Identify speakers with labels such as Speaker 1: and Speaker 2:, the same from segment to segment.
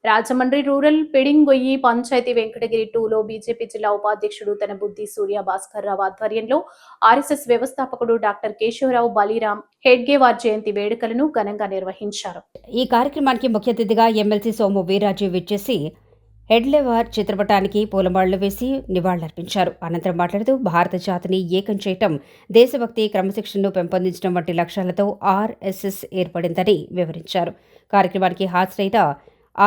Speaker 1: Rajahmundry rural పెడింగొయ్యి panchayat Venkatagiri 2లో BJP జిల్లా ఉపాధ్యక్షుడు తన బుద్ధి సూర్య భాస్కర్ రావు ఆధ్వర్యంలో ఆర్ఎస్ఎస్ వ్యవస్థాపకుడు డాక్టర్ కేశవరావు బలిరాం హెడ్గేవార్ జయంతి వేడుకలను ఘనంగా నిర్వహించారు.
Speaker 2: ఈ కార్యక్రమానికి ముఖ్య అతిథిగా ఎమ్మెల్సీ సోము వీరాజు విచ్చేసి హెడ్గేవార్ చిత్రపటానికి పూలమాలలు వేసి నివాళులర్పించారు. అనంతరం మాట్లాడుతూ భారత జాతిని ఏకం చేయటం, దేశభక్తి, క్రమశిక్షణను పెంపొందించడం వంటి లక్ష్యాలతో ఆర్ఎస్ఎస్ ఏర్పడిందని వివరించారు. కార్యక్రమానికి హాజరైన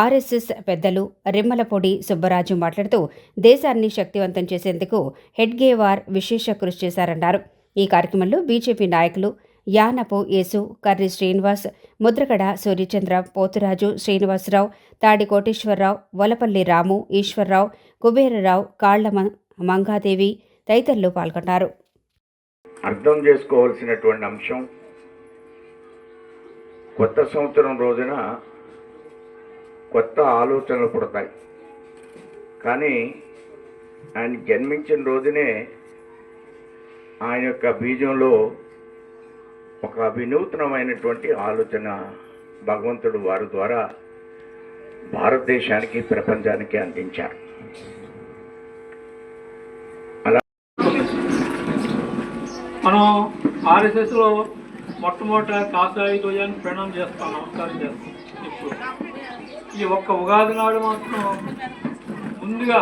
Speaker 2: ఆర్ఎస్ఎస్ పెద్దలు రిమ్మలపొడి సుబ్బరాజు మాట్లాడుతూ దేశాన్ని శక్తివంతం చేసేందుకు హెడ్గేవార్ విశేష కృషి చేశారన్నారు. ఈ కార్యక్రమంలో బీజేపీ నాయకులు యానపు యేసు, కర్రి శ్రీనివాస్, ముద్రగడ సూర్యచంద్ర, పోతురాజు, శ్రీనివాసరావు, తాడి కోటేశ్వరరావు, వలపల్లి రాము, ఈశ్వరరావు, కుబేరరావు, కాళ్ల మంగాదేవి తదితరులు పాల్గొన్నారు.
Speaker 3: అర్థం చేసుకోవాల్సినటువంటి అంశం, కొత్త సంవత్సరం రోజున కొత్త ఆలోచనలు పుడతాయి. కానీ ఆయన జన్మించిన రోజునే ఆయన యొక్క బీజంలో ఒక వినూత్నమైనటువంటి ఆలోచన భగవంతుడు వారి ద్వారా భారతదేశానికి, ప్రపంచానికి అందించారు. అలా
Speaker 4: మనం ఆర్ఎస్ఎస్లో మొట్టమొదట కాసాయి ధ్వజాన్ని ప్రణామం చేస్తాం, నమస్కారం చేస్తాం. ఇప్పుడు ఈ ఒక్క ఉగాది నాడు మాత్రం ముందుగా